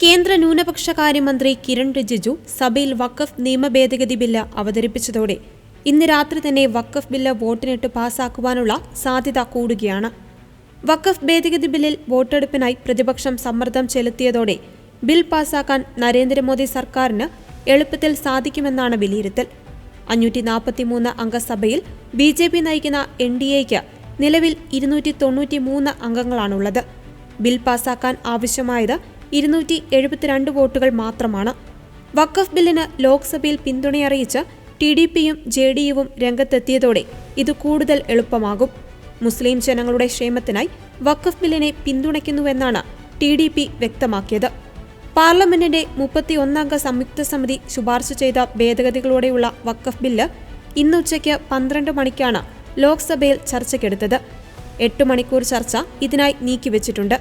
കേന്ദ്ര ന്യൂനപക്ഷ കാര്യമന്ത്രി കിരൺ റിജിജു സഭയിൽ വഖഫ് നിയമ ഭേദഗതി ബില്ല് അവതരിപ്പിച്ചതോടെ ഇന്ന് രാത്രി തന്നെ വഖഫ് ബില്ല് വോട്ടിനിട്ട് പാസാക്കുവാനുള്ള സാധ്യത കൂടുകയാണ്. വഖഫ് ഭേദഗതി ബില്ലിൽ വോട്ടെടുപ്പിനായി പ്രതിപക്ഷം സമ്മർദ്ദം ചെലുത്തിയതോടെ ബിൽ പാസാക്കാൻ നരേന്ദ്രമോദി സർക്കാരിന് എളുപ്പത്തിൽ സാധിക്കുമെന്നാണ് വിലയിരുത്തൽ. 543 അംഗ സഭയിൽ BJP നയിക്കുന്ന NDAയ്ക്ക് നിലവിൽ 293 അംഗങ്ങളാണുള്ളത്. ബിൽ പാസാക്കാൻ ആവശ്യമായത് 272 വോട്ടുകൾ മാത്രമാണ്. വഖഫ് ബില്ലിന് ലോക്സഭയിൽ പിന്തുണയറിയിച്ച് TDPയും JDUവും രംഗത്തെത്തിയതോടെ ഇത് കൂടുതൽ എളുപ്പമാകും. മുസ്ലിം ജനങ്ങളുടെ ക്ഷേമത്തിനായി വഖഫ് ബില്ലിനെ പിന്തുണയ്ക്കുന്നുവെന്നാണ് TDP വ്യക്തമാക്കിയത്. പാർലമെന്റിന്റെ 31 അംഗ സംയുക്ത സമിതി ശുപാർശ ചെയ്ത ഭേദഗതികളോടെയുള്ള വഖഫ് ബില്ല് ഇന്ന് ഉച്ചയ്ക്ക് 12 മണിക്കാണ് ലോക്സഭയിൽ ചർച്ചയ്ക്കെടുത്തത്. 8 മണിക്കൂർ ചർച്ച ഇതിനായി നീക്കിവെച്ചിട്ടുണ്ട്.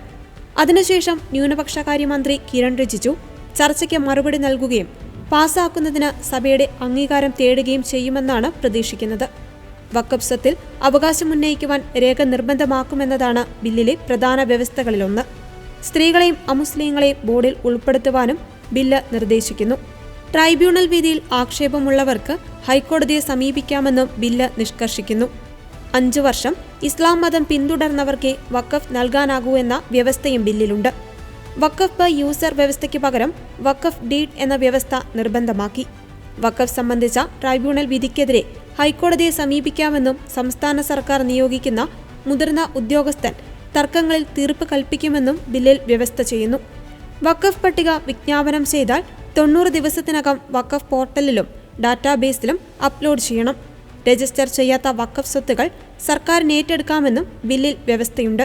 അതിനുശേഷം ന്യൂനപക്ഷകാര്യമന്ത്രി കിരൺ റിജിജു ചർച്ചയ്ക്ക് മറുപടി നൽകുകയും പാസാക്കുന്നതിന് സഭയുടെ അംഗീകാരം തേടുകയും ചെയ്യുമെന്നാണ് പ്രതീക്ഷിക്കുന്നത്. വഖഫ് സ്വത്തിൽ അവകാശമുന്നയിക്കുവാൻ രേഖ നിർബന്ധമാക്കുമെന്നതാണ് ബില്ലിലെ പ്രധാന വ്യവസ്ഥകളിലൊന്ന്. സ്ത്രീകളെയും അമുസ്ലിങ്ങളെയും ബോർഡിൽ ഉൾപ്പെടുത്തുവാനും ബില്ല് നിർദ്ദേശിക്കുന്നു. ട്രൈബ്യൂണൽ വിധിയിൽ ആക്ഷേപമുള്ളവർക്ക് ഹൈക്കോടതിയെ സമീപിക്കാമെന്നും ബില്ല് നിഷ്കർഷിക്കുന്നു. 5 വർഷം ഇസ്ലാം മതം പിന്തുടർന്നവർക്കേ വഖഫ് നൽകാനാകൂ എന്ന വ്യവസ്ഥയും ബില്ലിലുണ്ട്. വഖഫ് പെർ യൂസർ വ്യവസ്ഥയ്ക്ക് പകരം വഖഫ് ഡീഡ് എന്ന വ്യവസ്ഥ നിർബന്ധമാക്കി. വഖഫ് സംബന്ധിച്ച ട്രൈബ്യൂണൽ വിധിക്കെതിരെ ഹൈക്കോടതിയെ സമീപിക്കാമെന്നും സംസ്ഥാന സർക്കാർ നിയോഗിക്കുന്ന മുതിർന്ന ഉദ്യോഗസ്ഥൻ തർക്കങ്ങളിൽ തീർപ്പ് കൽപ്പിക്കുമെന്നും ബില്ലിൽ വ്യവസ്ഥ ചെയ്യുന്നു. വഖഫ് പട്ടിക വിജ്ഞാപനം ചെയ്താൽ 90 ദിവസത്തിനകം വഖഫ് പോർട്ടലിലും ഡാറ്റാബേസിലും അപ്ലോഡ് ചെയ്യണം. രജിസ്റ്റർ ചെയ്യാത്ത വഖഫ് സ്വത്തുകൾ സർക്കാരിന് ഏറ്റെടുക്കാമെന്നും ബില്ലിൽ വ്യവസ്ഥയുണ്ട്.